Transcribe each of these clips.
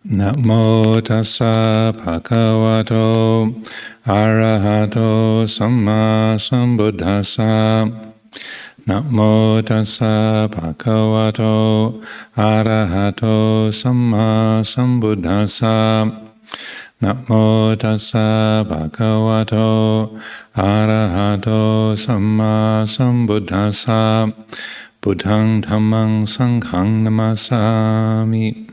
Namo tassa bhagavato arahato samma sambuddhassa. Namo tassa bhagavato arahato samma sambuddhassa. Namo tassa bhagavato arahato samma sambuddhassa. Buddhang dhammang sanghang namasami.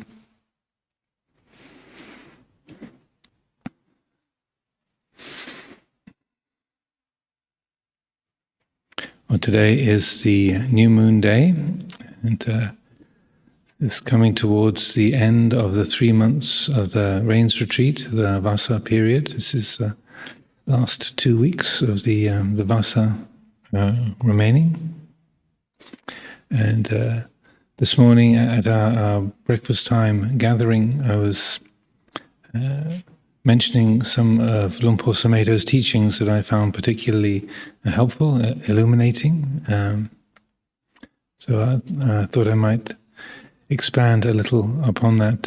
Well, today is the new moon day, and it's coming towards the end of the 3 months of the rains retreat, the Vasa period. This is the last 2 weeks of the Vasa remaining. And this morning at our breakfast time gathering, I was mentioning some of Luang Por Sumedho's teachings that I found particularly helpful, illuminating. So I thought I might expand a little upon that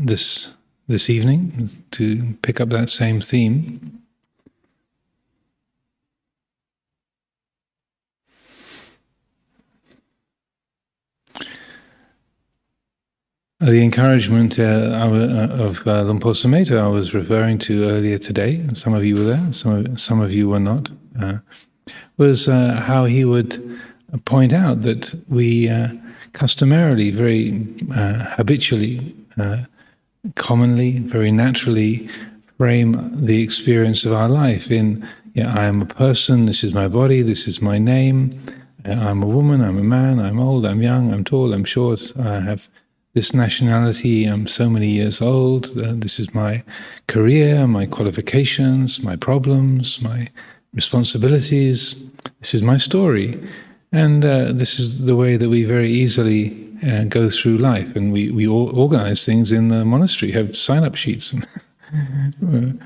this evening to pick up that same theme. The encouragement of Luang Por Sumedho I was referring to earlier today, and some of you were there, some of you were not, was how he would point out that we customarily, very habitually, commonly, very naturally frame the experience of our life in, I am a person, this is my body, this is my name, I'm a woman, I'm a man, I'm old, I'm young, I'm tall, I'm short, I have this nationality, I'm so many years old, this is my career, my qualifications, my problems, my responsibilities, this is my story. And this is the way that we very easily go through life. And we organize things in the monastery, have sign-up sheets, and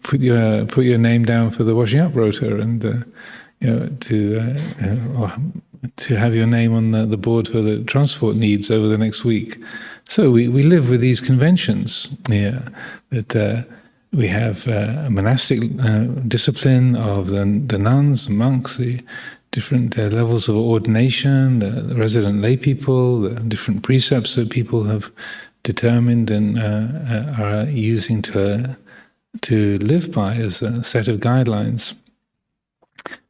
put your name down for the washing up rota, and to have your name on the board for the transport needs over the next week. So we live with these conventions that we have a monastic discipline of the nuns, monks, the different levels of ordination, the resident lay people, the different precepts that people have determined and are using to live by as a set of guidelines.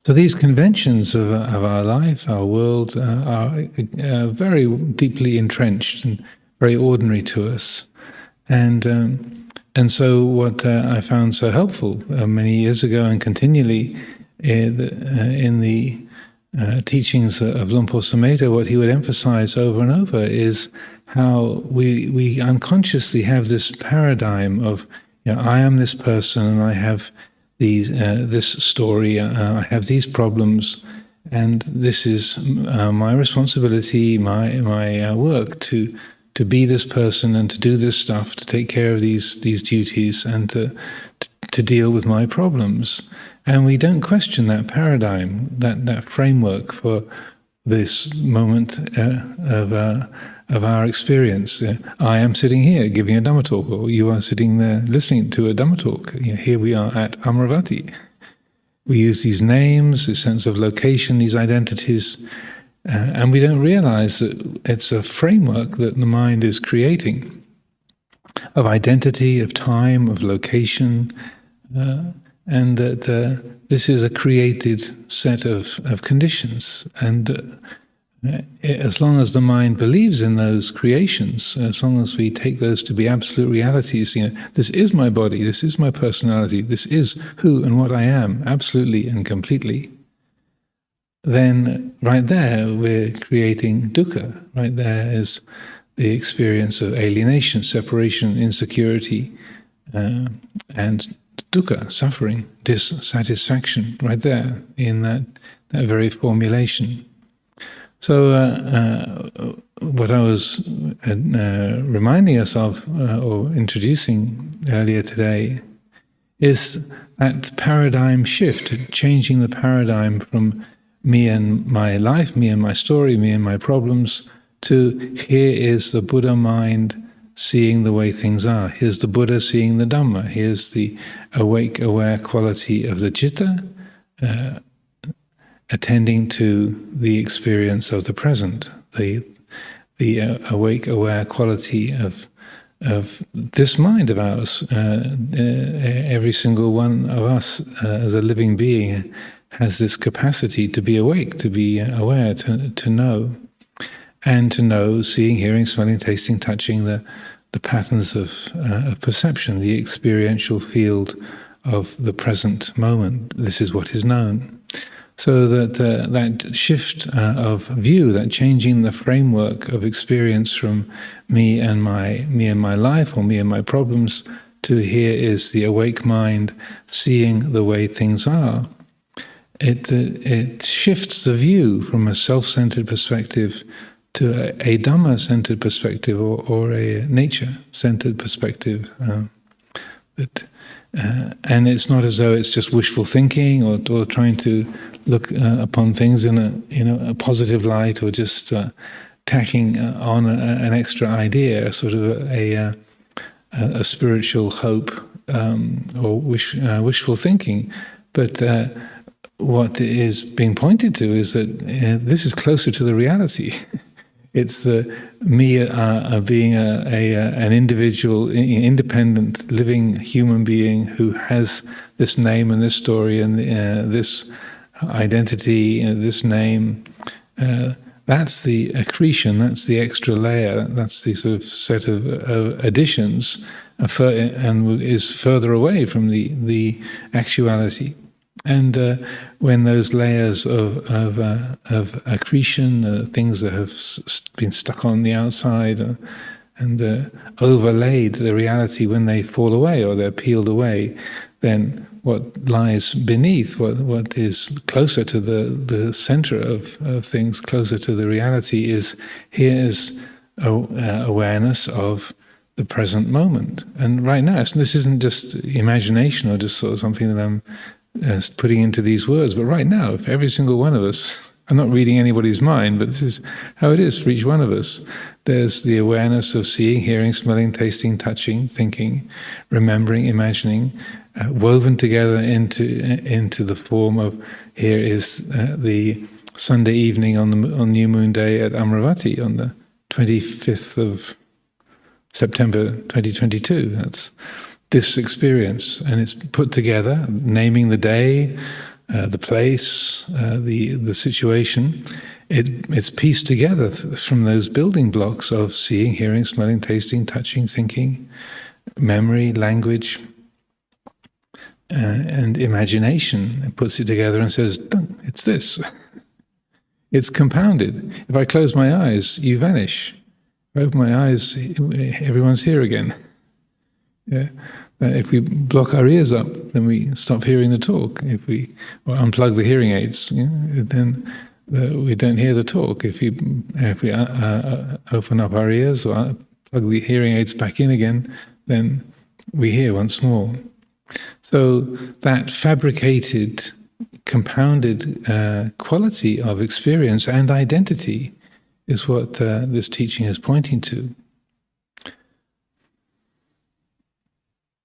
So these conventions of our life, our world, are very deeply entrenched and very ordinary to us. And so what I found so helpful many years ago and continually in the teachings of Luang Por Sumedho, what he would emphasize over and over is how we unconsciously have this paradigm of, I am this person and I have this story, I have these problems, and this is my responsibility, my work to be this person and to do this stuff, to take care of these duties, and to deal with my problems. And we don't question that paradigm, that framework for this moment of our experience. I am sitting here giving a Dhamma talk, or you are sitting there listening to a Dhamma talk. Here we are at Amaravati. We use these names, this sense of location, these identities, and we don't realize that it's a framework that the mind is creating of identity, of time, of location, and that this is a created set of conditions. And as long as the mind believes in those creations, as long as we take those to be absolute realities, this is my body, this is my personality, this is who and what I am, absolutely and completely, then right there we're creating dukkha. Right there is the experience of alienation, separation, insecurity, and dukkha, suffering, dissatisfaction, right there in that very formulation. So what I was reminding us of, or introducing earlier today, is that paradigm shift, changing the paradigm from me and my life, me and my story, me and my problems, to here is the Buddha mind seeing the way things are. Here's the Buddha seeing the Dhamma. Here's the awake, aware quality of the citta, attending to the experience of the present. The awake, aware quality of this mind of ours. Every single one of us as a living being has this capacity to be awake, to be aware, to know. And to know, seeing, hearing, smelling, tasting, touching, the patterns of perception, the experiential field of the present moment. This is what is known. So that that shift of view, that changing the framework of experience from me and my life, or me and my problems, to here is the awake mind seeing the way things are. It shifts the view from a self-centered perspective to a Dhamma-centered perspective, or a nature-centered perspective. And it's not as though it's just wishful thinking, or trying to look upon things in a positive light, or just tacking on an extra idea, sort of a spiritual hope, or wishful thinking. But what is being pointed to is that this is closer to the reality. It's the me being an individual, independent, living human being who has this name and this story and this identity, this name. That's the accretion, that's the extra layer, that's the sort of set of additions, and is further away from the actuality. And when those layers of accretion, things that have been stuck on the outside and overlaid the reality, when they fall away or they're peeled away, then what lies beneath, what is closer to the center of things, closer to the reality, is awareness of the present moment. And right now, this isn't just imagination or just sort of something that I'm putting into these words, but right now, if every single one of us, I'm not reading anybody's mind, but this is how it is for each one of us. There's the awareness of seeing, hearing, smelling, tasting, touching, thinking, remembering, imagining, woven together into the form of, here is the Sunday evening on New Moon Day at Amaravati on the 25th of September 2022. That's this experience, and it's put together, naming the day, the place, the situation. It's pieced together from those building blocks of seeing, hearing, smelling, tasting, touching, thinking, memory, language, and imagination. It puts it together and says, it's this. It's compounded. If I close my eyes, you vanish. If I open my eyes, everyone's here again. Yeah. If we block our ears up, then we stop hearing the talk. If we unplug the hearing aids, then we don't hear the talk. If we open up our ears or plug the hearing aids back in again, then we hear once more. So that fabricated, compounded quality of experience and identity is what this teaching is pointing to.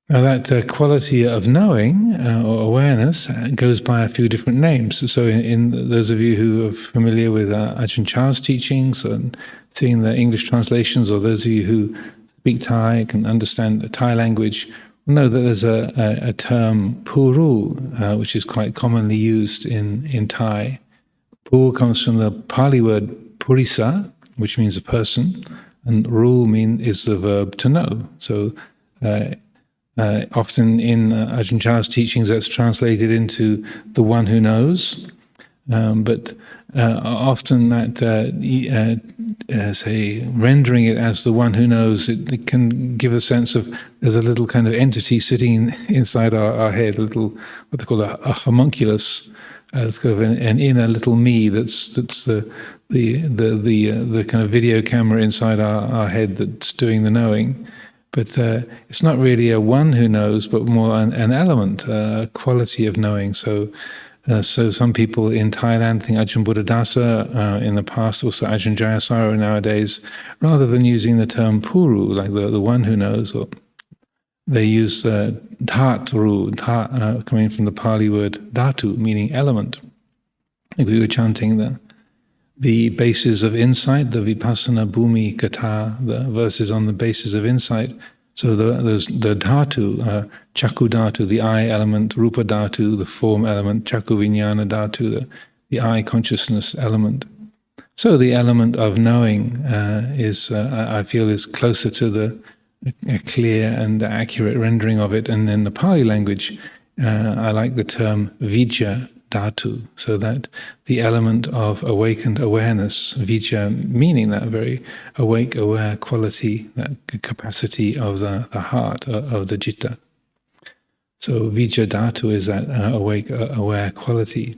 Now that quality of knowing or awareness goes by a few different names. So in those of you who are familiar with Ajahn Chah's teachings and seeing the English translations, or those of you who speak Thai, can understand the Thai language, will know that there's a term puru, which is quite commonly used in Thai. Puru comes from the Pali word purisa, which means a person, and ru is the verb to know. So often in Ajahn Chah's teachings, that's translated into the one who knows, but often that, say, rendering it as the one who knows, it can give a sense of there's a little kind of entity sitting inside our head, a little, what they call a homunculus. It's kind of an inner little me that's the kind of video camera inside our head that's doing the knowing. But it's not really a one who knows, but more an element, a quality of knowing. So So some people in Thailand think Ajahn Buddhadasa in the past, also Ajahn Jayasaro nowadays, rather than using the term puru, like the one who knows, or they use dhatru, coming from the Pali word dhatu, meaning element. Like we were chanting the basis of insight, the vipassana bhumi katha, the verses on the basis of insight. So the dhatu, chakku dhatu, the eye element, rupa dhatu, the form element, chakku viññāna dhatu, the eye consciousness element. So the element of knowing I feel, is closer to a clear and accurate rendering of it. And in the Pali language, I like the term vijja dhatu, so that the element of awakened awareness, vijja meaning that very awake, aware quality, that capacity of the heart, of the citta. So vijja dhatu is that awake, aware quality.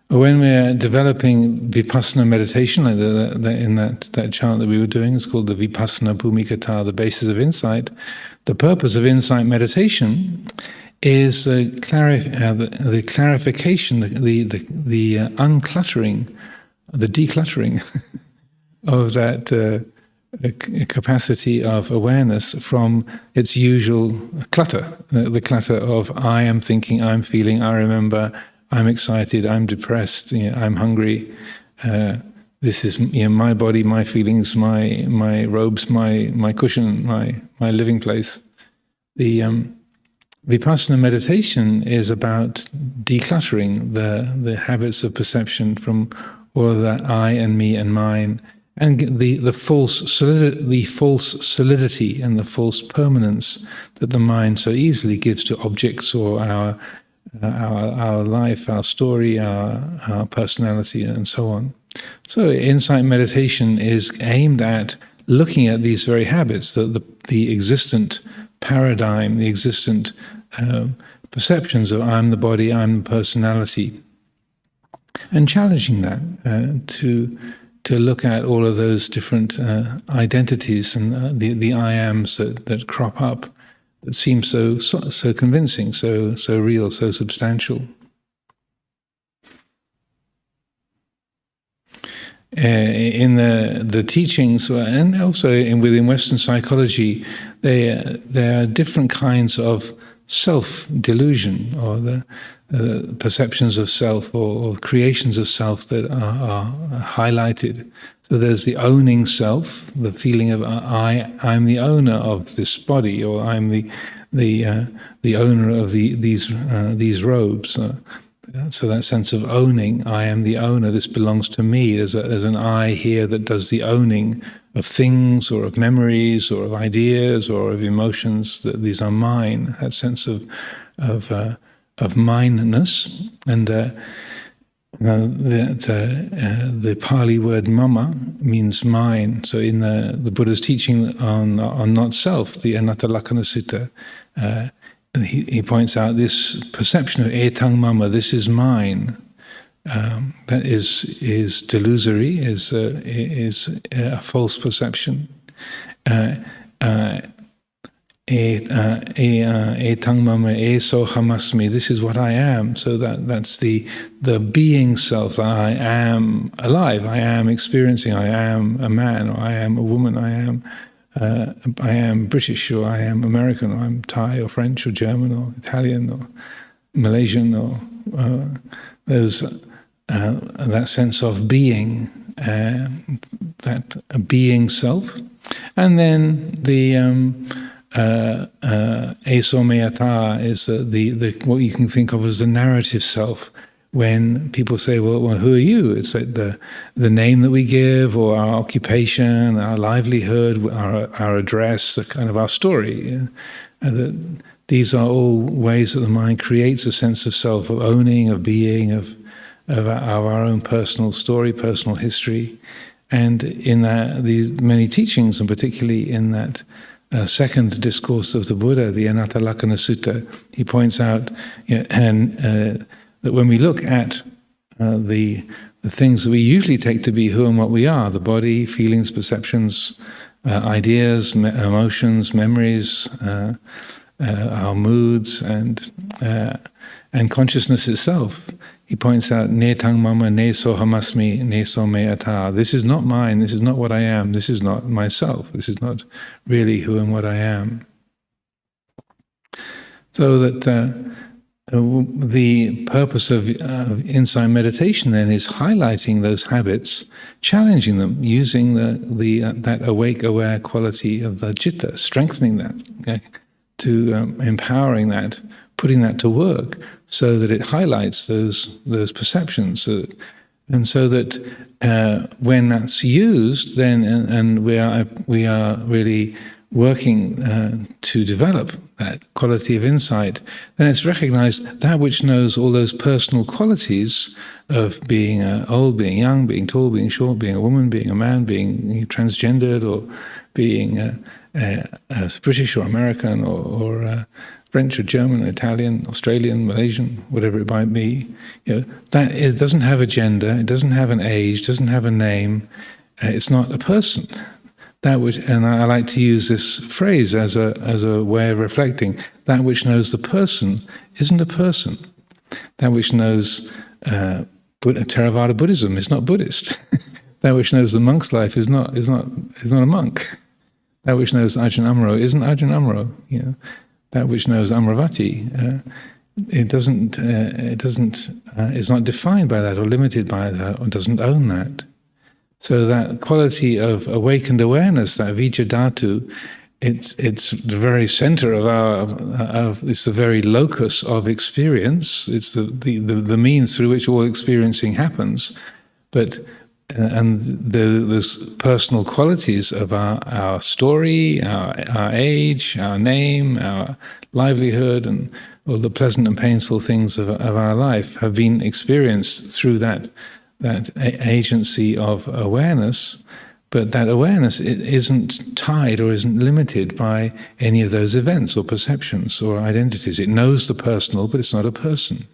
When we're developing vipassana meditation, like in that chant that we were doing, it's called the vipassana bhumikata, the basis of insight. The purpose of insight meditation is the clarification, the uncluttering, the decluttering of that capacity of awareness from its usual clutter, the clutter of I am thinking, I'm feeling, I remember, I'm excited, I'm depressed, I'm hungry. This is my body, my feelings, my robes, my cushion, my living place. The vipassana meditation is about decluttering the habits of perception from all of that I and me and mine, and the false solidity and the false permanence that the mind so easily gives to objects or our life, our story, our personality, and so on. So insight meditation is aimed at looking at these very habits, the existent paradigm, the existent perceptions of I'm the body, I'm the personality, and challenging that to look at all of those different identities and the I ams that crop up, that seem so convincing, so real, so substantial. In the teachings, and also within Western psychology, there are different kinds of self-delusion, or the perceptions of self, or creations of self that are highlighted. So there's the owning self, the feeling of I'm the owner of this body, or I'm the owner of these robes. So that sense of owning, I am the owner, this belongs to me. There's an I here that does the owning of things, or of memories, or of ideas, or of emotions, that these are mine, that sense of mineness. And the Pali word mama means mine. So in the Buddha's teaching on not self, the Anatta Lakkhana Sutta, he points out this perception of etang mama, this is mine, that is delusory, is a false perception. Etang mama eso hamasmi, this is what I am. So that's the being self. I am alive, I am experiencing, I am a man, or I am a woman, I am British, or I am American, or I'm Thai, or French, or German, or Italian, or Malaysian, or there's that sense of being, that being self. And then the eso meyata is the what you can think of as the narrative self. When people say, well, who are you? It's like the name that we give, or our occupation, our livelihood, our address, the kind of our story. These are all ways that the mind creates a sense of self, of owning, of being, of our own personal story, personal history. And in these many teachings, and particularly in that second discourse of the Buddha, the Anatta Lakkhana Sutta, he points out, that when we look at the things that we usually take to be who and what we are, the body, feelings, perceptions, ideas, emotions, memories, our moods, and consciousness itself. He points out, ne tang mama, ne sohamasmi, ne so me ata. This is not mine, this is not what I am, this is not myself, this is not really who and what I am. So that the purpose of insight meditation then is highlighting those habits, challenging them, using that awake, aware quality of the citta, strengthening that, to empowering that, putting that to work, so that it highlights those perceptions, and so that when that's used, then and we are really working to develop that quality of insight, then it's recognized that which knows all those personal qualities of being old, being young, being tall, being short, being a woman, being a man, being transgendered, or being British or American or French or German, Italian, Australian, Malaysian, whatever it might be. That doesn't have a gender, it doesn't have an age, doesn't have a name. It's not a person. That which, and I like to use this phrase as a way of reflecting, that which knows the person isn't a person. That which knows Theravada Buddhism is not Buddhist. That which knows the monk's life is not a monk. That which knows Ajahn Amaro isn't Ajahn Amaro. That which knows Amaravati, it's not defined by that or limited by that or doesn't own that. So that quality of awakened awareness, that vijja dhatu, it's the very center of it's the very locus of experience. It's the means through which all experiencing happens. But and those personal qualities of our story, our age, our name, our livelihood, and all the pleasant and painful things of our life have been experienced through that agency of awareness, but that awareness isn't tied or isn't limited by any of those events or perceptions or identities. It knows the personal, but it's not a person.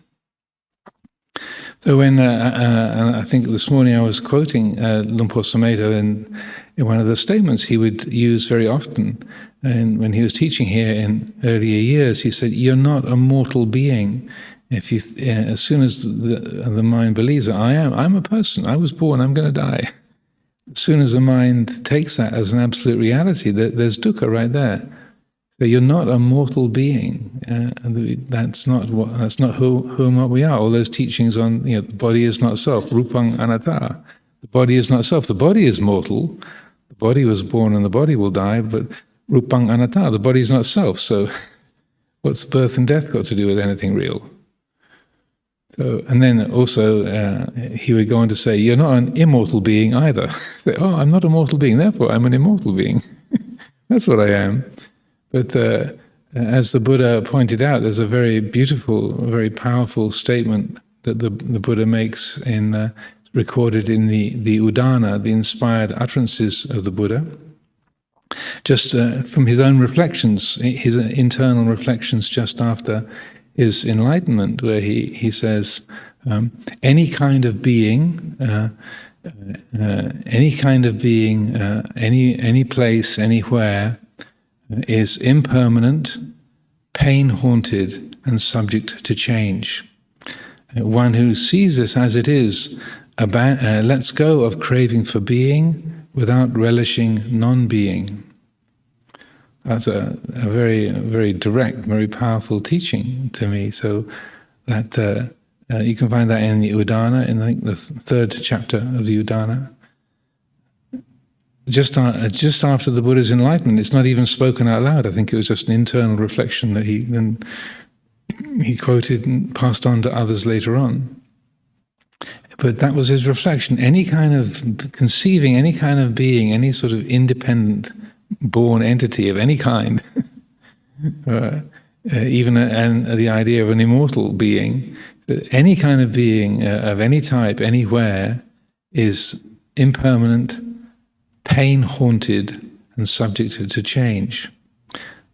So when, and I think this morning I was quoting Luang Por Sumedho in one of the statements he would use very often, and when he was teaching here in earlier years, he said, "You're not a mortal being." As soon as the mind believes that I'm a person, I was born, I'm going to die. As soon as the mind takes that as an absolute reality, there's dukkha right there. So you're not a mortal being. That's not who and what we are. All those teachings on the body is not self, rupang anatta. The body is not self. The body is mortal. The body was born and the body will die, but rupang anatta, the body is not self. So what's birth and death got to do with anything real? So, and then also he would go on to say, you're not an immortal being either. Oh, I'm not a mortal being, therefore I'm an immortal being. That's what I am. But as the Buddha pointed out, there's a very beautiful, very powerful statement that the Buddha makes recorded in the Udana, the inspired utterances of the Buddha, just from his own reflections, his internal reflections just after his enlightenment, where he says, any kind of being, any place, anywhere, is impermanent, pain-haunted, and subject to change. One who sees this as it is, lets go of craving for being without relishing non-being. That's a very, very direct, very powerful teaching to me. So that you can find that in the Udana, in I think the third chapter of the Udana. Just after the Buddha's enlightenment, it's not even spoken out loud. I think it was just an internal reflection that he quoted and passed on to others later on. But that was his reflection. Any kind of conceiving, any kind of being, any sort of independent born entity of any kind, even the idea of an immortal being, any kind of being of any type, anywhere, is impermanent, pain-haunted, and subject to change.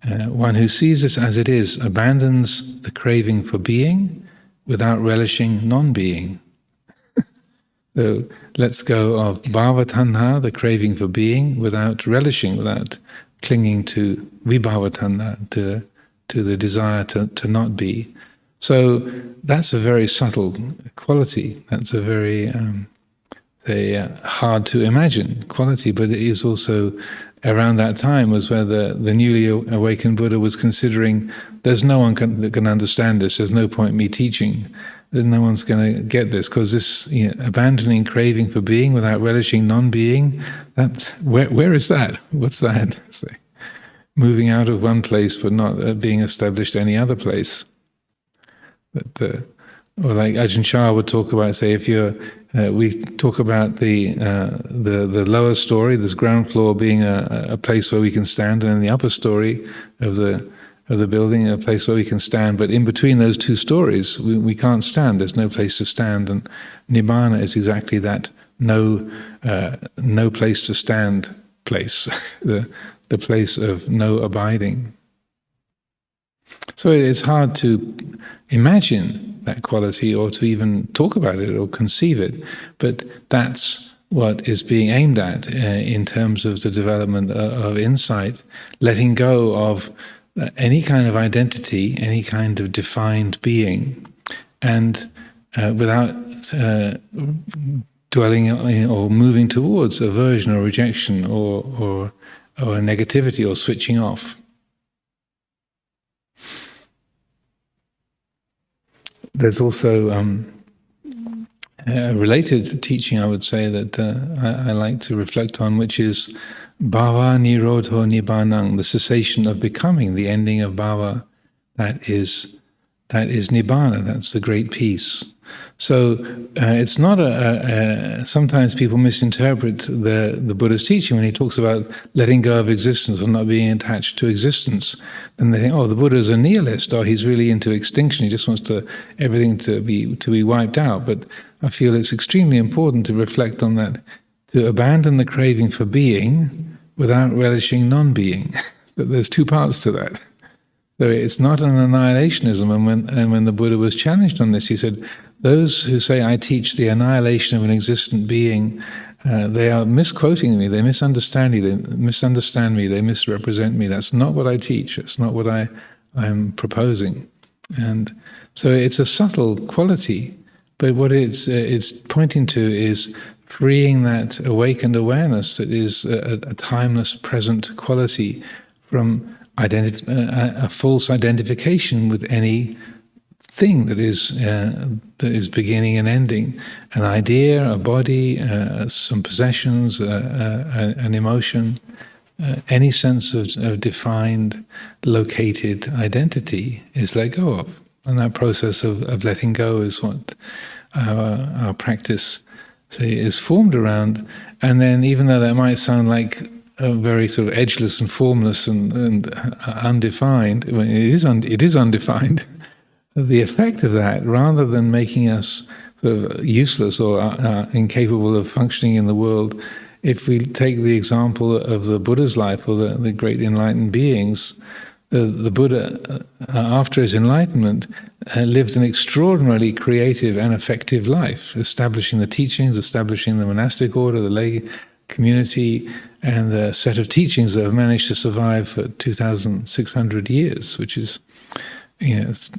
One who sees this as it is abandons the craving for being without relishing non-being. So let's go of bhava tanha, the craving for being, without relishing, without clinging to vibhava tanha, to to the desire to not be. So that's a very subtle quality. That's a very hard to imagine quality, but it is also around that time was where the newly awakened Buddha was considering there's no one that can understand this. There's no point me teaching. No one's going to get this, because this abandoning craving for being without relishing non-being, that's where is that? What's that? It's like moving out of one place but not being established any other place. But, or like Ajahn Chah would talk about, say, if you're, we talk about the lower story, this ground floor being a place where we can stand, and then the upper story of the building, a place where we can stand. But in between those two stories, we can't stand. There's no place to stand, and Nibbana is exactly that no place to stand place, the place of no abiding. So it's hard to imagine that quality or to even talk about it or conceive it, but that's what is being aimed at in terms of the development of insight, letting go of any kind of identity, any kind of defined being, and without dwelling in, or moving towards aversion or rejection or negativity or switching off. There's also a related teaching, I would say, that I like to reflect on, which is Bhava Nirodho Nibbanang, the cessation of becoming, the ending of bhava. That is Nibbana, that's the great peace. So it's not sometimes people misinterpret the Buddha's teaching when he talks about letting go of existence or not being attached to existence. And they think, oh, the Buddha is a nihilist, or he's really into extinction, he just wants everything to be wiped out. But I feel it's extremely important to reflect on that, to abandon the craving for being without relishing non-being. There's two parts to that. So it's not an annihilationism, and when the Buddha was challenged on this, he said, those who say I teach the annihilation of an existent being, they are misquoting me, they misunderstand me, they misrepresent me. That's not what I teach, it's not what I'm proposing. And so it's a subtle quality, but what it's pointing to is freeing that awakened awareness that is a timeless present quality from a false identification with any thing that is beginning and ending, an idea, a body, some possessions, an emotion, any sense of defined, located identity is let go of. And that process of letting go is what our practice, say, is formed around. And then, even though that might sound like very sort of edgeless and formless and undefined, I mean, it is undefined. The effect of that, rather than making us sort of useless or incapable of functioning in the world, if we take the example of the Buddha's life or the great enlightened beings, the Buddha, after his enlightenment, lived an extraordinarily creative and effective life, establishing the teachings, establishing the monastic order, the lay community, and the set of teachings that have managed to survive for 2,600 years, which is, it's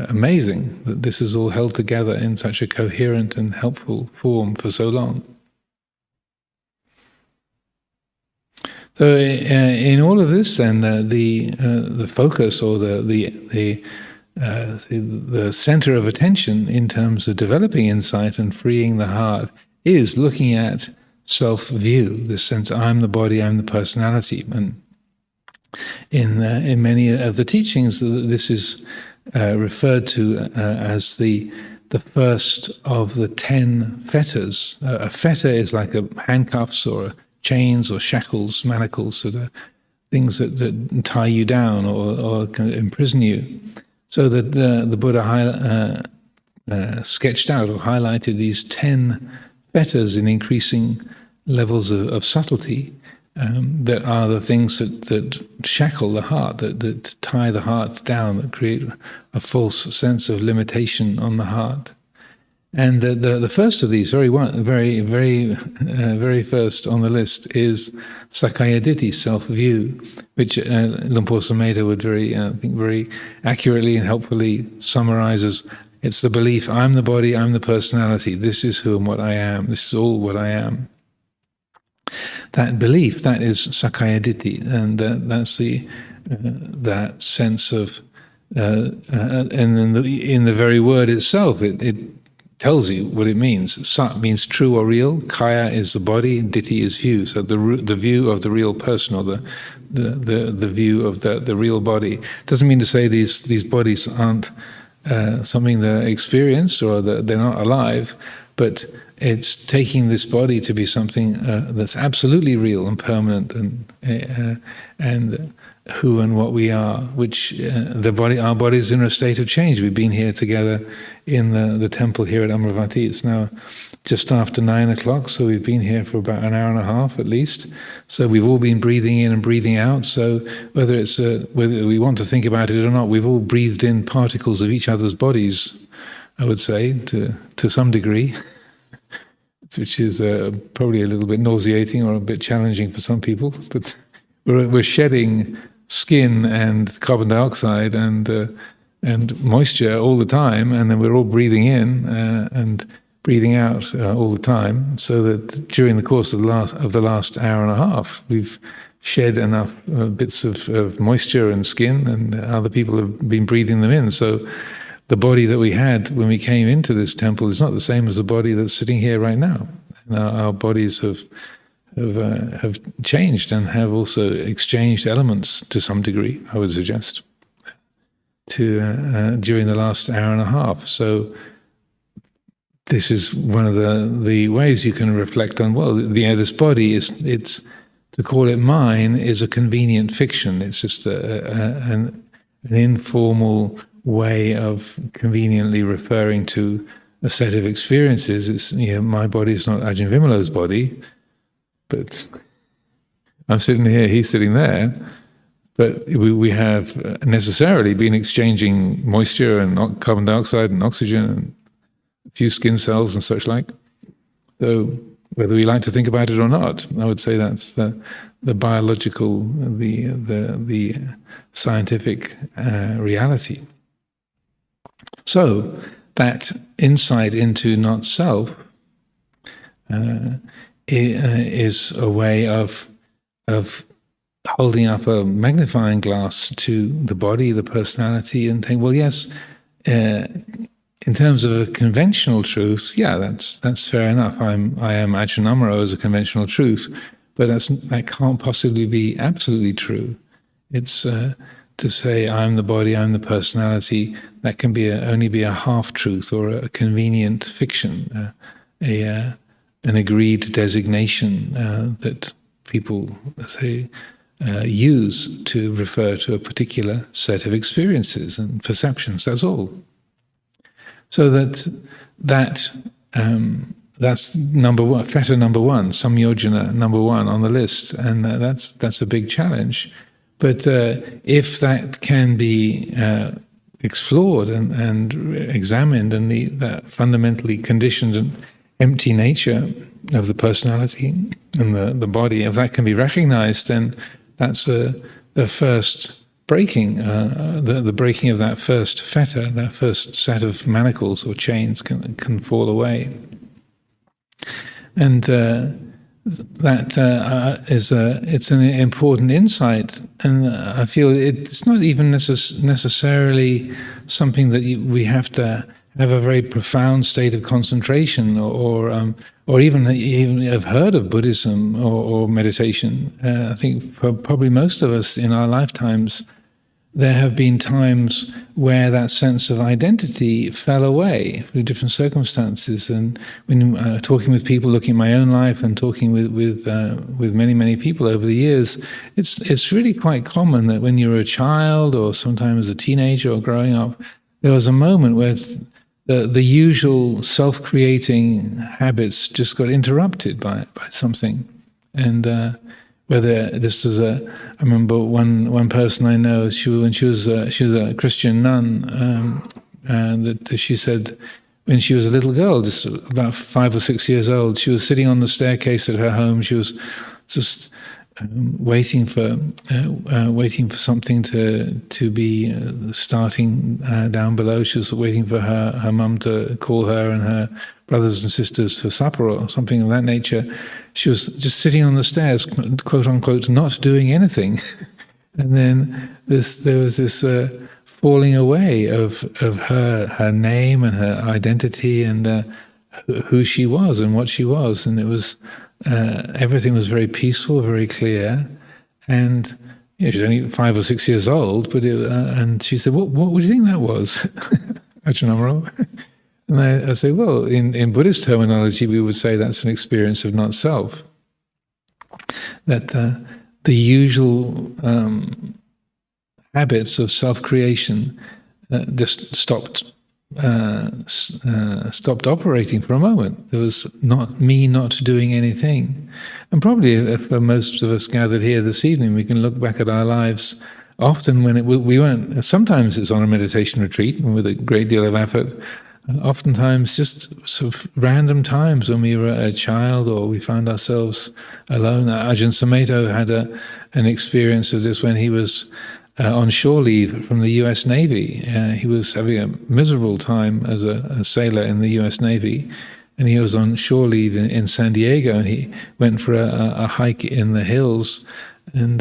amazing that this is all held together in such a coherent and helpful form for so long. So in all of this, then, the focus or the center of attention in terms of developing insight and freeing the heart is looking at self-view, this sense, I'm the body, I'm the personality. And in many of the teachings, this is referred to as the first of the 10 fetters. A fetter is like a handcuffs or chains or shackles, manacles, sort of things that tie you down or can imprison you. So that the Buddha sketched out or highlighted these 10 fetters in increasing levels of subtlety that are the things that shackle the heart, that tie the heart down, that create a false sense of limitation on the heart. And the first of these, very first on the list, is Sakaya Ditti, self-view, which Luang Por Sumedho would very accurately and helpfully summarizes. It's the belief, I'm the body, I'm the personality, this is who and what I am, this is all what I am. That belief, that is Sakaya Ditti, and that's that sense of, and in the very word itself, it tells you what it means. Sat means true or real, kaya is the body, ditti is view, so the view of the real person, or the view of the real body. Doesn't mean to say these bodies aren't something they're experienced or that they're not alive, but it's taking this body to be something that's absolutely real and permanent, and who and what we are, which our body is in a state of change. We've been here together in the temple here at Amaravati. It's now just after 9 o'clock, so we've been here for about an hour and a half at least. So we've all been breathing in and breathing out. So whether we want to think about it or not, we've all breathed in particles of each other's bodies, I would say, to some degree, which is probably a little bit nauseating or a bit challenging for some people. But we're shedding skin and carbon dioxide and moisture all the time, and then we're all breathing in and breathing out all the time, so that during the course of the last hour and a half, we've shed enough bits of moisture and skin, and other people have been breathing them in. So the body that we had when we came into this temple is not the same as the body that's sitting here right now. And our bodies have changed and have also exchanged elements to some degree, I would suggest, during the last hour and a half. So this is one of the ways you can reflect on, well, this body it's to call it mine is a convenient fiction. It's just an informal way of conveniently referring to a set of experiences. It's, my body is not Ajahn Vimalo's body, but I'm sitting here, he's sitting there. But we have necessarily been exchanging moisture and carbon dioxide and oxygen and a few skin cells and such like. So whether we like to think about it or not, I would say that's the biological, the scientific reality. So that insight into not self is a way of holding up a magnifying glass to the body, the personality, and think, well, yes, in terms of a conventional truth, yeah, that's fair enough. I am Ajahn Amaro as a conventional truth, but that can't possibly be absolutely true. It's to say I'm the body, I'm the personality. That can only be a half truth or a convenient fiction, an agreed designation that people, let's say, use to refer to a particular set of experiences and perceptions. That's all. So that's number one, fetter number one, samyojana number one on the list, and that's a big challenge. But if that can be explored and examined, and that fundamentally conditioned and empty nature of the personality and the body, if that can be recognized, then that's the first breaking, the breaking of that first fetter, that first set of manacles or chains can fall away. And that it's an important insight, and I feel it's not even necessarily something that we have to have a very profound state of concentration, or even have heard of Buddhism or meditation. I think for probably most of us in our lifetimes, there have been times where that sense of identity fell away through different circumstances. And when talking with people, looking at my own life and talking with many people over the years, it's really quite common that when you're a child or sometimes a teenager or growing up, there was a moment where the usual self-creating habits just got interrupted by something. And whether this is I remember one person I know, she was a Christian nun, that she said when she was a little girl, just about 5 or 6 years old. She was sitting on the staircase at her home. She was just waiting for something to be starting down below. She was waiting for her mum to call her and her brothers and sisters for supper or something of that nature. She was just sitting on the stairs, quote unquote, not doing anything. And then there was this falling away of her name and her identity and who she was and what she was, and it was everything was very peaceful, very clear, and she was only 5 or 6 years old. But and she said, "What do you think that was?" Ajahn Amaro. And I say, well, in Buddhist terminology, we would say that's an experience of not self. That the usual habits of self-creation just stopped operating for a moment. There was not doing anything. And probably for most of us gathered here this evening, we can look back at our lives often when we weren't. Sometimes it's on a meditation retreat and with a great deal of effort. Oftentimes just sort of random times when we were a child or we found ourselves alone. Ajahn Amaro had an experience of this when he was on shore leave from the US Navy. He was having a miserable time as a sailor in the US Navy, and he was on shore leave in San Diego, and he went for a hike in the hills, and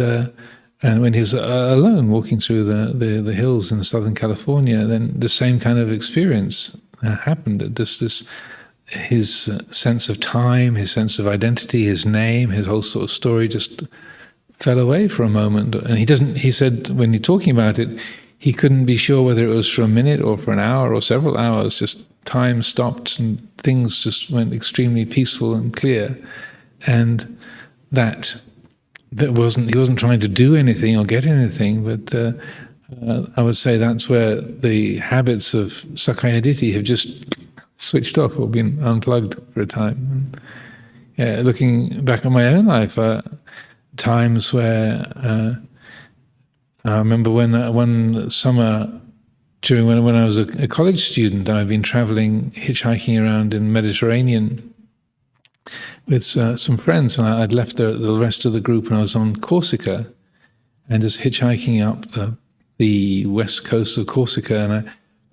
when he was alone walking through the hills in Southern California, then the same kind of experience happened. His sense of time, his sense of identity, his name, his whole sort of story just fell away for a moment. And he said when you're talking about it, he couldn't be sure whether it was for a minute or for an hour or several hours. Just time stopped and things just went extremely peaceful and clear. And that he wasn't trying to do anything or get anything, but I would say that's where the habits of Sakkaya Ditthi have just switched off or been unplugged for a time. Looking back on my own life, times where I remember one summer during when I was a college student, I'd been traveling, hitchhiking around in the Mediterranean with some friends, and I'd left the rest of the group and I was on Corsica and just hitchhiking up the west coast of Corsica, and I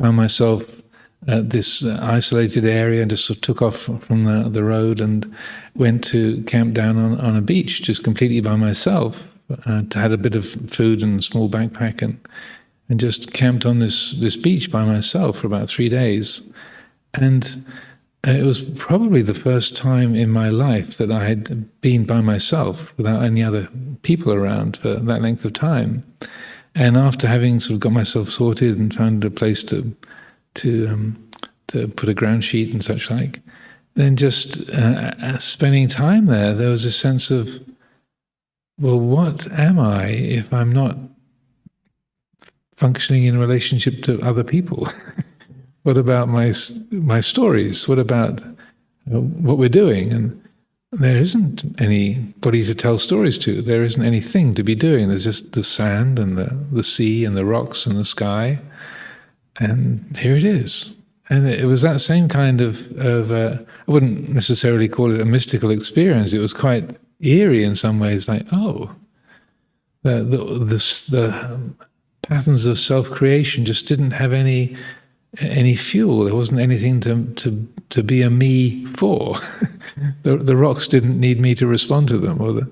found myself at this isolated area and just sort of took off from the road and went to camp down on a beach just completely by myself. Had a bit of food and a small backpack and just camped on this beach by myself for about 3 days. And it was probably the first time in my life that I had been by myself without any other people around for that length of time. And after having sort of got myself sorted and found a place to put a ground sheet and such like, then just spending time there was a sense of, well, what am I if I'm not functioning in relationship to other people? What about my stories? What about what we're doing? And there isn't anybody to tell stories to. There isn't anything to be doing. There's just the sand and the sea and the rocks and the sky. And here it is. And it was that same kind of I wouldn't necessarily call it a mystical experience. It was quite eerie in some ways, like, oh, the patterns of self-creation just didn't have any fuel. There wasn't anything to be a me for. The rocks didn't need me to respond to them, or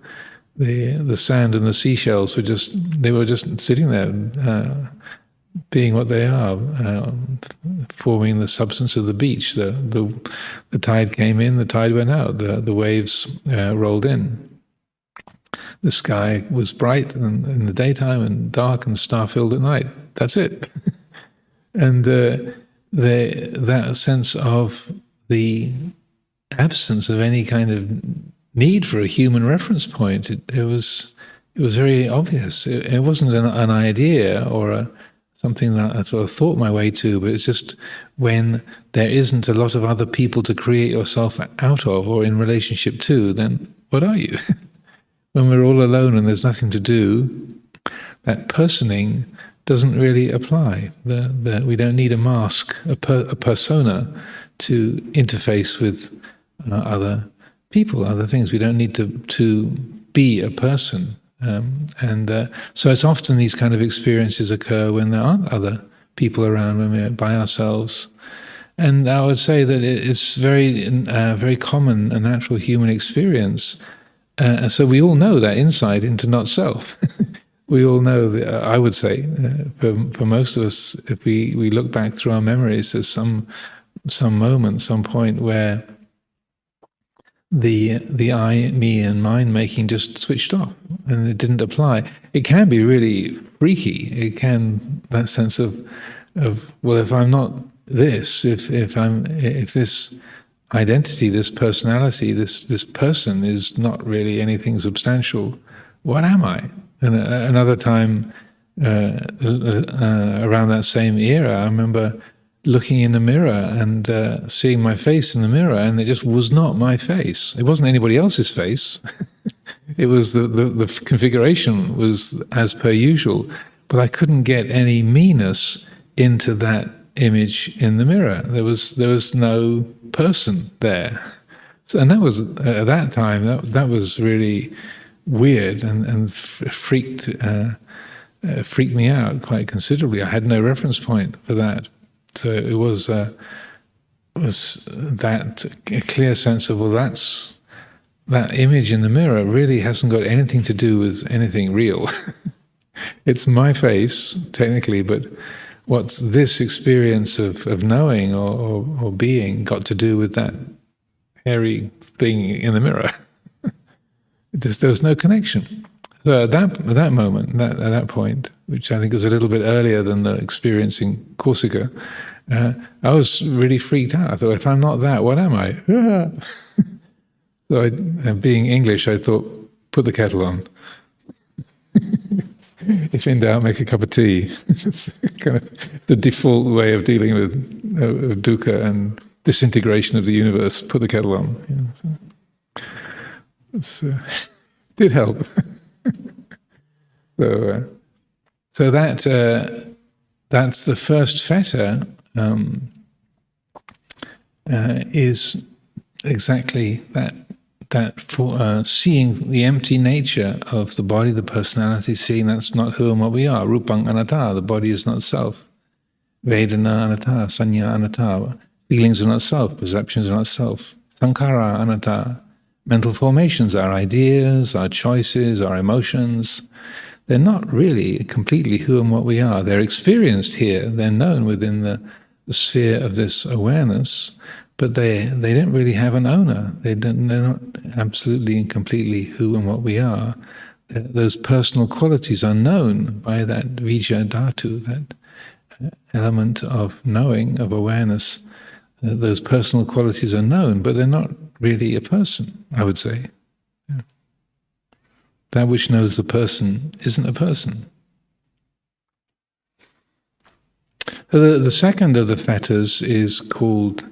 the sand and the seashells were just sitting there, being what they are, forming the substance of the beach. The tide came in, the tide went out, the waves rolled in. The sky was bright in the daytime and dark and star-filled at night. That's it. And that sense of the absence of any kind of need for a human reference point, it was very obvious. It wasn't an idea or something that I sort of thought my way to, but it's just when there isn't a lot of other people to create yourself out of or in relationship to, then what are you? When we're all alone and there's nothing to do, that personing doesn't really apply. We don't need a mask, a persona, to interface with other people, other things. We don't need to be a person. So it's often these kind of experiences occur when there aren't other people around, when we're by ourselves. And I would say that it's very common, a natural human experience. So we all know that insight into not self. We all know, I would say, for most of us, if we look back through our memories, there's some moment, some point where the I, me, and mine making just switched off, and it didn't apply. It can be really freaky. It can, that sense of well, if I'm not this, if this identity, this personality, this person is not really anything substantial, what am I? And another time around that same era, I remember looking in the mirror and seeing my face in the mirror, and it just was not my face. It wasn't anybody else's face. It was the configuration was as per usual, but I couldn't get any meanness into that image in the mirror. There was no person there. So, and that was at that time that was really weird and freaked me out quite considerably. I had no reference point for that. So it was that a clear sense of, well, that image in the mirror really hasn't got anything to do with anything real. It's my face, technically, but what's this experience of knowing or being got to do with that hairy thing in the mirror? There was no connection. So at that moment, at that point, which I think was a little bit earlier than the experience in Corsica, I was really freaked out. I thought, if I'm not that, what am I? So being English, I thought, put the kettle on. If in doubt, make a cup of tea. It's kind of the default way of dealing with dukkha and disintegration of the universe. Put the kettle on. It did help. So that's the first fetter. Is exactly that for seeing the empty nature of the body, the personality, seeing that's not who and what we are. Rupang anatta, the body is not self. Vedana anatta, sanya anatta, feelings are not self, perceptions are not self. Sankhara anatta, mental formations, our ideas, our choices, our emotions, they're not really completely who and what we are. They're experienced here, they're known within the sphere of this awareness, but they don't really have an owner. They're not absolutely and completely who and what we are. Those personal qualities are known by that vijja dhatu, that element of knowing, of awareness. Those personal qualities are known, but they're not really a person, I would say. Yeah. That which knows the person isn't a person. The second of the fetters is called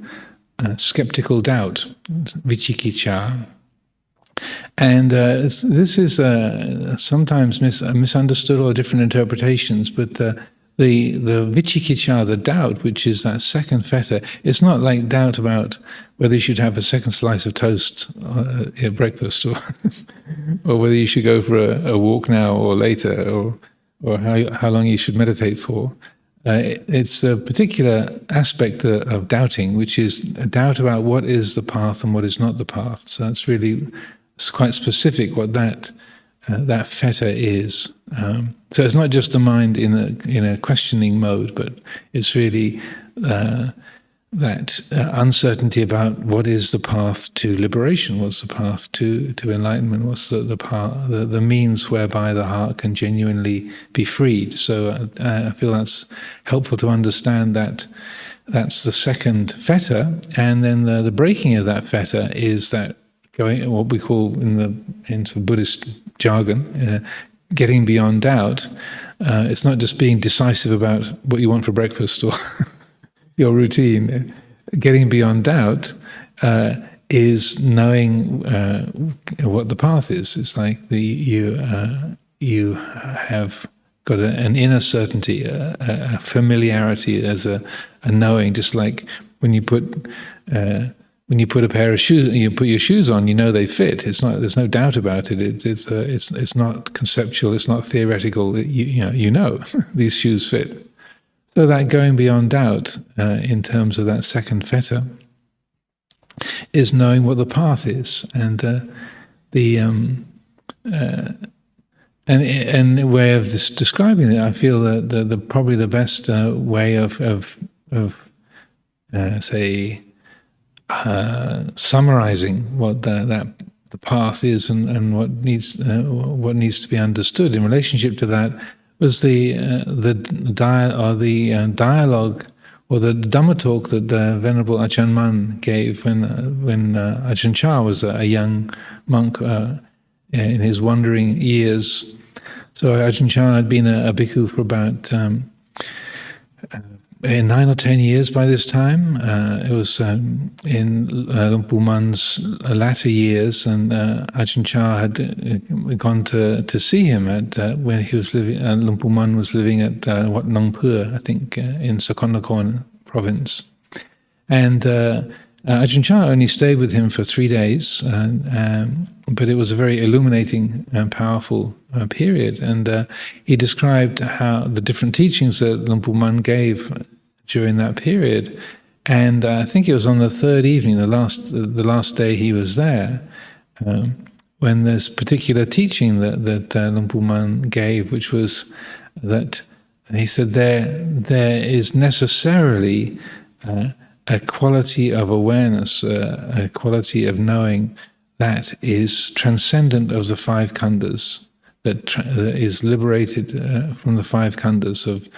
skeptical doubt, vicikicca. And this is sometimes misunderstood or different interpretations, but the vicikicca, the doubt, which is that second fetter, it's not like doubt about whether you should have a second slice of toast at breakfast, or or whether you should go for a walk now or later, or how long you should meditate for. It's a particular aspect of doubting, which is a doubt about what is the path and what is not the path. So it's quite specific what that fetter is. So it's not just the mind in a questioning mode, but it's really that uncertainty about what is the path to liberation, what's the path to enlightenment, what's the path, the means whereby the heart can genuinely be freed. So I feel that's helpful to understand that that's the second fetter, and then the breaking of that fetter is that going, what we call in Buddhist jargon, getting beyond doubt. It's not just being decisive about what you want for breakfast or your routine. Getting beyond doubt is knowing what the path is. It's like you have got an inner certainty, a familiarity as a knowing, just like when you put a pair of shoes, you put your shoes on, you know they fit. It's not. There's no doubt about it. It's not conceptual. It's not theoretical. You know these shoes fit. So that going beyond doubt in terms of that second fetter is knowing what the path is, and and a way of describing it, I feel that the probably the best way of say summarizing what the path is and what needs to be understood in relationship to that was the dialogue or the Dhamma talk that the Venerable Ajahn Mun gave when Ajahn Chah was a young monk in his wandering years. So Ajahn Chah had been a bhikkhu for about 9 or 10 years by this time. It was in Luang Pu Mun's latter years, and Ajahn Chah had gone to see him at when he was living. Luang Pu Mun was living at Wat Nong Pur, I think, in Sakonnakorn province, and Ajahn Chah only stayed with him for 3 days, but it was a very illuminating and powerful period. And he described how the different teachings that Luang Pu Mun gave during that period. And I think it was on the third evening, the last day he was there, when this particular teaching that Luang Pu Mun gave, which was that he said there is necessarily a quality of awareness, a quality of knowing that is transcendent of the five khandhas, that is liberated from the five khandhas of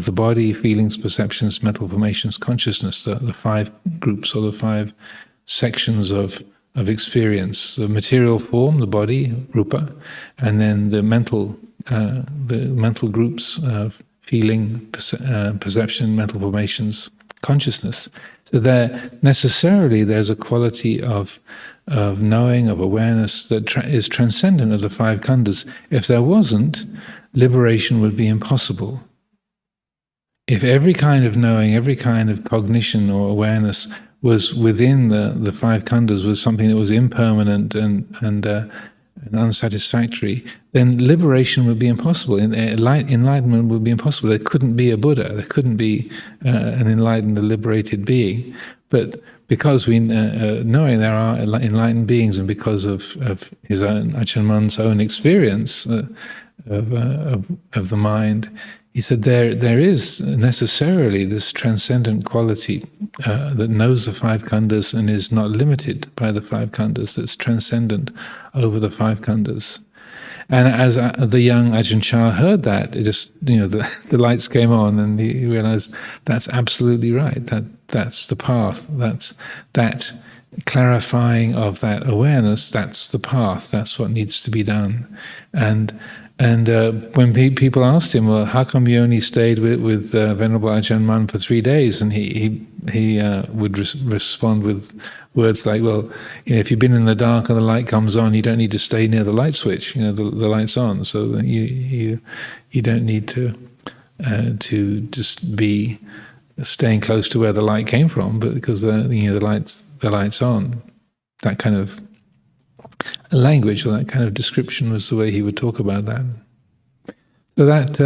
the body, feelings, perceptions, mental formations, consciousness, the five groups or the five sections of experience: the material form, the body, rupa, and then the mental groups of feeling, perception, mental formations, consciousness. So there's a quality of knowing, of awareness that is transcendent of the five khandhas. If there wasn't, liberation would be impossible. If every kind of knowing, every kind of cognition or awareness was within the five khandhas, was something that was impermanent and unsatisfactory, then liberation would be impossible. Enlightenment would be impossible. There couldn't be a Buddha. There couldn't be an enlightened, liberated being. But because we knowing there are enlightened beings, and because of his own Ajahn Mun's own experience of the mind, he said there is necessarily this transcendent quality that knows the five khandhas and is not limited by the five khandhas, that's transcendent over the five khandhas. And as the young Ajahn Chah heard that, it just, the lights came on, and he realized that's absolutely right. That's the path. That clarifying of that awareness. That's the path. That's what needs to be done. And when people asked him, well, how come you only stayed with Venerable Ajahn Mun for 3 days? And he would respond with words like, well, if you've been in the dark and the light comes on, you don't need to stay near the light switch. The light's on, so you don't need to just be staying close to where the light came from, but because the light's on. That kind of language or that kind of description was the way he would talk about that. So that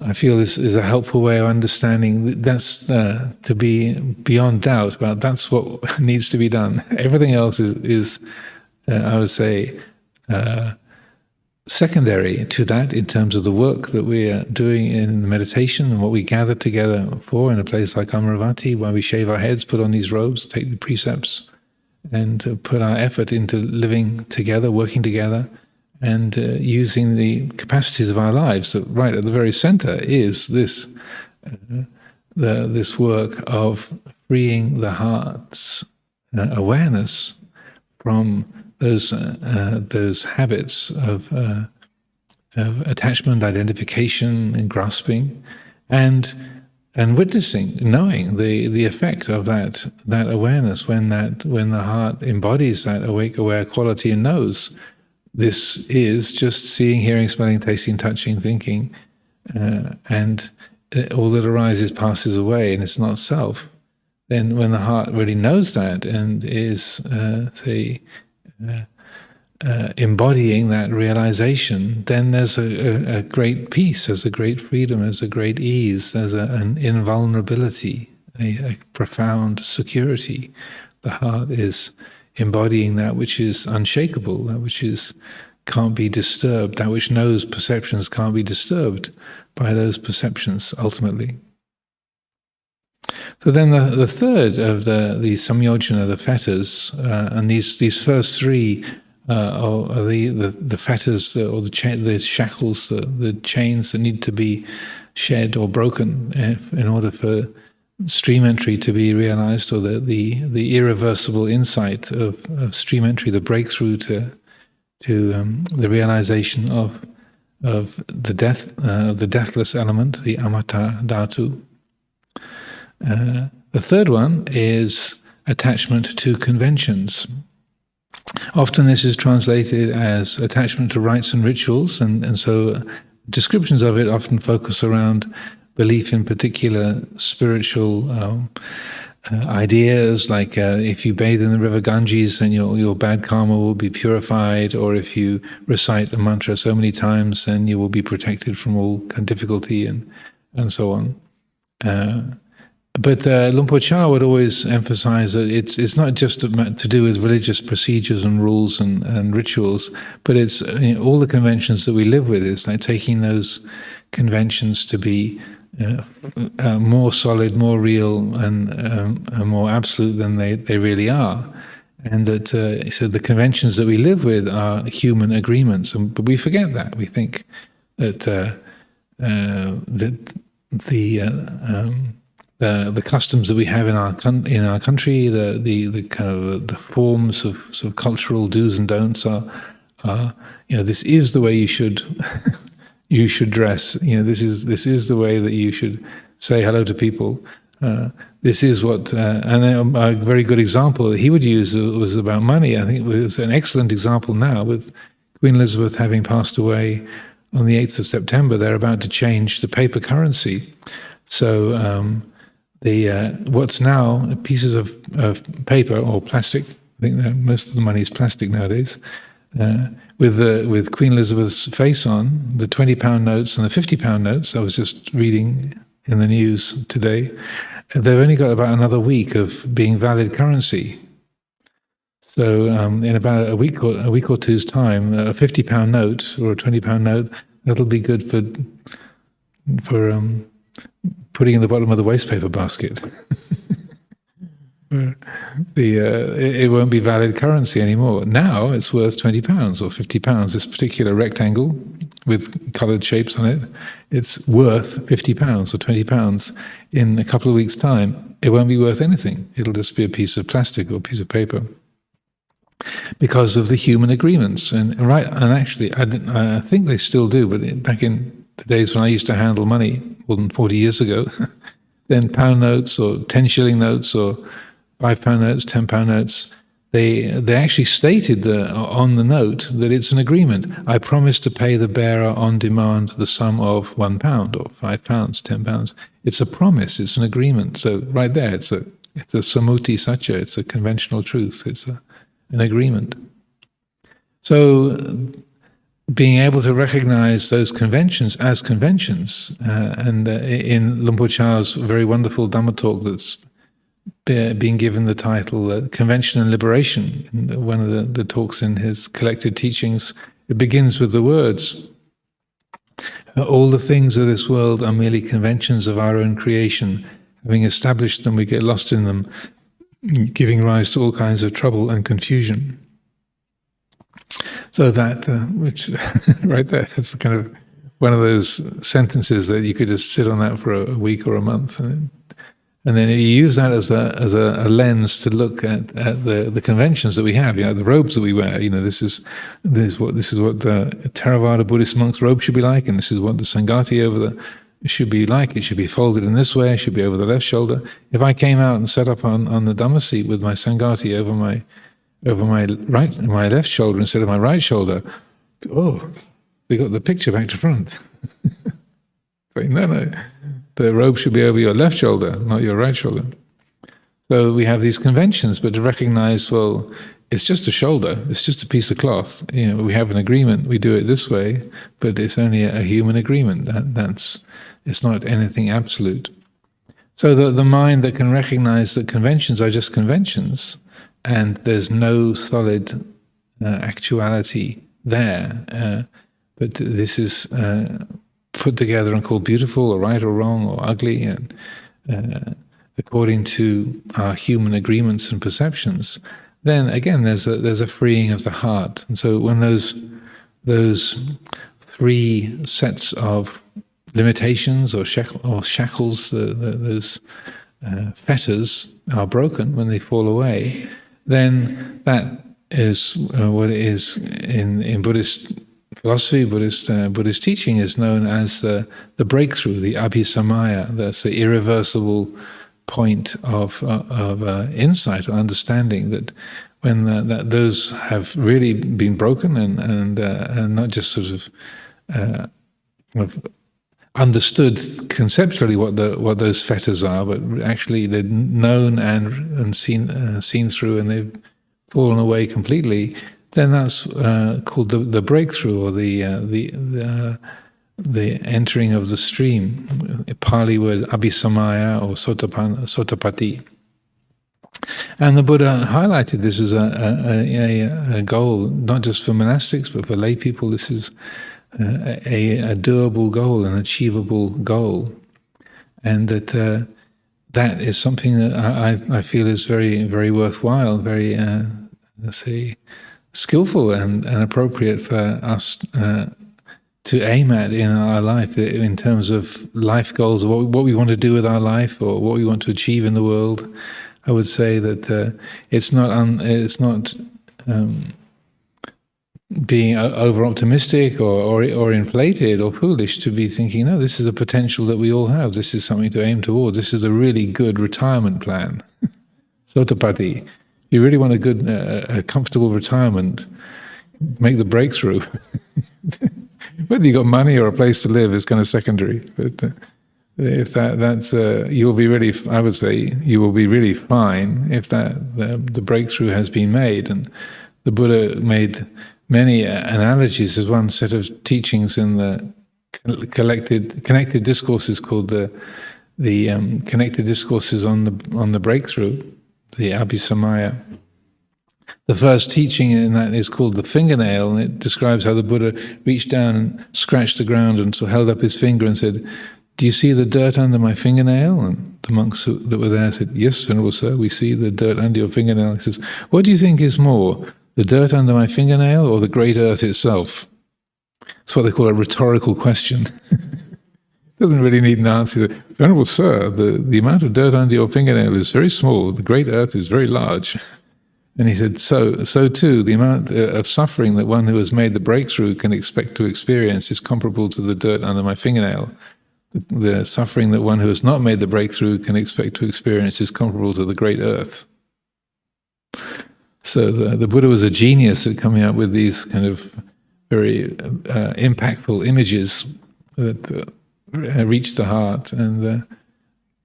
I feel is a helpful way of understanding. That's to be beyond doubt about. That's what needs to be done. Everything else is I would say, secondary to that in terms of the work that we are doing in the meditation and what we gather together for in a place like Amaravati, where we shave our heads, put on these robes, take the precepts, and put our effort into living together, working together, and using the capacities of our lives. That right at the very center is this this work of freeing the heart's awareness from those habits of attachment, identification, and grasping, and witnessing, knowing the effect of that awareness when the heart embodies that awake, aware quality and knows this is just seeing, hearing, smelling, tasting, touching, thinking, and all that arises passes away, and it's not self. then when the heart really knows that and is, embodying that realization, then there's a great peace, there's a great freedom, there's a great ease, there's an invulnerability, a profound security. The heart is embodying that which is unshakable, that which can't be disturbed, that which knows perceptions can't be disturbed by those perceptions ultimately. So then the third of the samyojana, the fetters, and these first three are the fetters, or the shackles, the chains that need to be shed or broken in order for stream entry to be realized, or the irreversible insight of stream entry, the breakthrough to the realization of the deathless element, the amata dhatu. The third one is attachment to conventions. Often this is translated as attachment to rites and rituals, and so descriptions of it often focus around belief in particular spiritual ideas, like if you bathe in the river Ganges, then your bad karma will be purified, or if you recite a mantra so many times, then you will be protected from all difficulty, and so on. But Luang Por Chah would always emphasize that it's not just to do with religious procedures and rules and rituals, but it's all the conventions that we live with. It's like taking those conventions to be more solid, more real, and more absolute than they really are. And that so the conventions that we live with are human agreements, but we forget that. We think that the customs that we have in our country, the kind of the forms of sort of cultural do's and don'ts are this is the way you should you should dress. This is the way that you should say hello to people. This is what, and a very good example that he would use was about money. I think it was an excellent example now with Queen Elizabeth having passed away on the 8th of September. They're about to change the paper currency. So what's now pieces of paper or plastic, I think that most of the money is plastic nowadays, with Queen Elizabeth's face on, the £20 notes and the £50 notes, I was just reading in the news today, they've only got about another week of being valid currency. So in about a week or two's time, a £50 note or a £20 note, that'll be good for putting in the bottom of the wastepaper basket. It won't be valid currency anymore. Now it's worth £20 or £50. This particular rectangle with coloured shapes on it, it's worth £50 or £20. In a couple of weeks' time, it won't be worth anything. It'll just be a piece of plastic or a piece of paper, because of the human agreements. And actually, I think they still do. But back in the days when I used to handle money more than 40 years ago, then pound notes or 10 shilling notes or £5 notes, £10 notes, they actually stated on the note that it's an agreement. I promise to pay the bearer on demand the sum of £1 or £5, £10. It's a promise. It's an agreement. So right there, it's a sammuti satya. It's a conventional truth. It's an agreement. So being able to recognize those conventions as conventions, and in Luang Por Chah's very wonderful Dhamma talk that's being given the title Convention and Liberation, in one of the talks in his collected teachings, it begins with the words, all the things of this world are merely conventions of our own creation. Having established them, we get lost in them, giving rise to all kinds of trouble and confusion. So that, which right there, it's kind of one of those sentences that you could just sit on that for a week or a month, and then you use that as a lens to look at the conventions that we have. The robes that we wear. This is what the Theravada Buddhist monk's robe should be like, and this is what the Sangati it should be like. It should be folded in this way. It should be over the left shoulder. If I came out and sat up on the Dhamma seat with my Sangati over my left shoulder instead of my right shoulder, they got the picture back to front. No, the robe should be over your left shoulder, not your right shoulder. So we have these conventions, but to recognize, well, it's just a shoulder, it's just a piece of cloth. We have an agreement, we do it this way, but it's only a human agreement. It's not anything absolute. So the mind that can recognize that conventions are just conventions, and there's no solid actuality there, but this is put together and called beautiful or right or wrong or ugly, and according to our human agreements and perceptions, then again there's a freeing of the heart. And so when those three sets of limitations or shackles, those fetters are broken, when they fall away, then that is what it is in Buddhist philosophy, Buddhist teaching is known as the breakthrough, the abhisamaya. That's the irreversible point of insight or understanding, that when that those have really been broken and not just sort of understood conceptually what those fetters are, but actually they're known and seen through, and they've fallen away completely, then that's called the breakthrough, or the entering of the stream. A Pali word abhisamaya or sotapatti. And the Buddha highlighted this as a goal, not just for monastics but for lay people. This is a doable goal, an achievable goal, and that is something that I feel is very, very worthwhile, very let's say skillful and appropriate for us to aim at in our life, in terms of life goals, or what we want to do with our life, or what we want to achieve in the world. I would say that it's not being over-optimistic or inflated or foolish to be thinking, no, this is a potential that we all have. This is something to aim towards. This is a really good retirement plan. Sotapatti. If you really want a good, a comfortable retirement, make the breakthrough. Whether you got money or a place to live is kind of secondary. But if that's you will be really, I would say, you will be really fine if the breakthrough has been made. And the Buddha made many analogies. There's one set of teachings in the connected discourses called the connected discourses on the breakthrough, the abhisamaya. The first teaching in that is called the fingernail, and it describes how the Buddha reached down and scratched the ground and so held up his finger and said, "Do you see the dirt under my fingernail?" And the monks that were there said, "Yes, Venerable Sir, we see the dirt under your fingernail." He says, "What do you think is more, the dirt under my fingernail or the great earth itself?" It's what they call a rhetorical question. Doesn't really need an answer. "Venerable Sir, the amount of dirt under your fingernail is very small. The great earth is very large." And he said, so too, the amount of suffering that one who has made the breakthrough can expect to experience is comparable to the dirt under my fingernail. The suffering that one who has not made the breakthrough can expect to experience is comparable to the great earth. So the Buddha was a genius at coming up with these kind of very impactful images that reach the heart and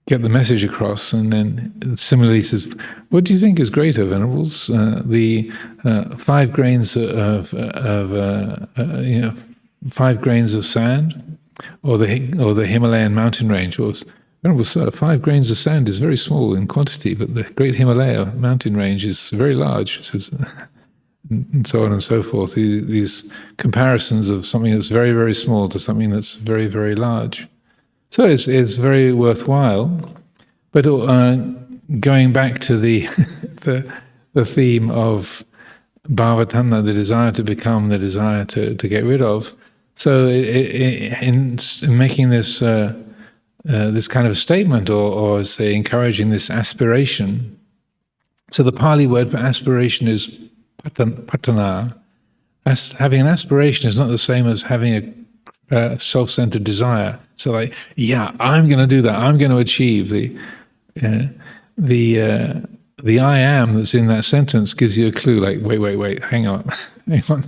get the message across. And then similarly says, "What do you think is greater, Venerables? The 5 grains of 5 grains of sand, or the Himalayan mountain range?" Or, "Venerable Sir, 5 grains of sand is very small in quantity, but the great Himalaya mountain range is very large." Says, and so on and so forth. These comparisons of something that's very, very small to something that's very, very large. So it's very worthwhile. But going back to the theme of bhavatanha, the desire to become, the desire to get rid of. So in making this this kind of statement, or say encouraging this aspiration. So the Pali word for aspiration is patana. Having an aspiration is not the same as having a self-centered desire. So like, yeah, I'm going to do that. I'm going to achieve the I am that's in that sentence gives you a clue. Like, wait, hang on, hang on.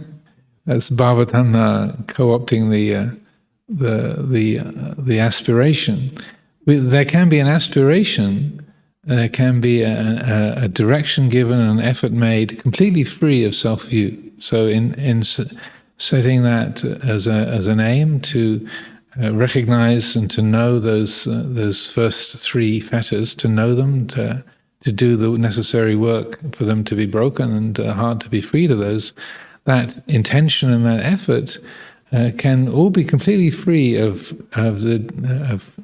That's bhavatanha co-opting the aspiration. There can be an aspiration there can be a direction given and an effort made completely free of self-view. So in setting that as an aim to recognize and to know those first three fetters, to know them, to do the necessary work for them to be broken and the heart to be freed of those, that intention and that effort can all be completely free of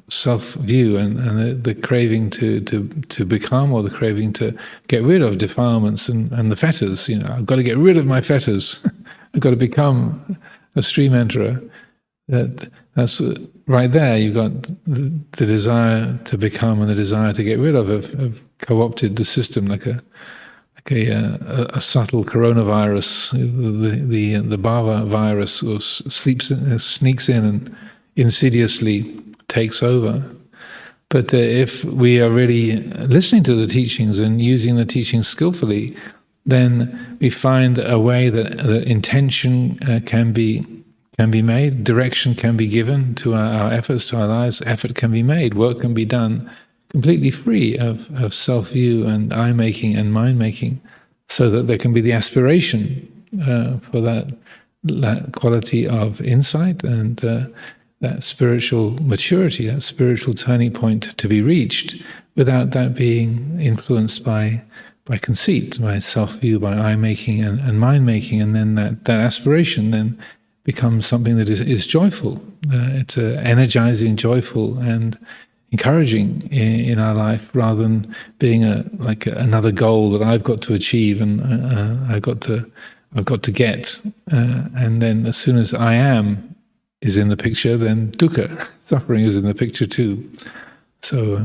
self-view and the craving to become, or the craving to get rid of defilements and the fetters. I've got to get rid of my fetters. I've got to become a stream enterer. That's right there. You've got the desire to become and the desire to get rid of have co-opted the system like a subtle coronavirus, the bhava virus, or sneaks in and insidiously takes over. But if we are really listening to the teachings and using the teachings skillfully, then we find a way that intention can be made, direction can be given to our efforts, to our lives, effort can be made, work can be done completely free of self-view and I-making and mind-making, so that there can be the aspiration for that quality of insight and that spiritual maturity, that spiritual turning point to be reached, without that being influenced by conceit, by self-view, by I-making and mind-making, and then that aspiration then becomes something that is joyful. It's energizing, joyful, and encouraging in our life, rather than being like another goal that I've got to achieve and I've got to get. And then as soon as I am is in the picture, then dukkha, suffering, is in the picture too. So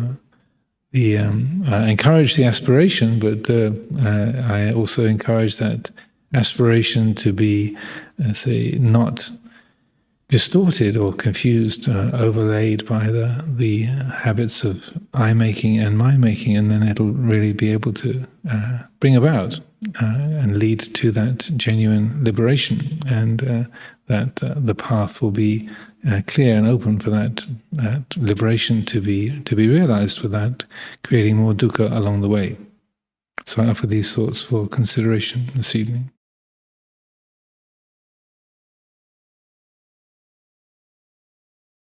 I encourage the aspiration, but I also encourage that aspiration to be, say, not distorted or confused, overlaid by the habits of I-making and mind-making, and then it'll really be able to bring about and lead to that genuine liberation, and that the path will be clear and open for that liberation to be realized, without creating more dukkha along the way. So I offer these thoughts for consideration this evening.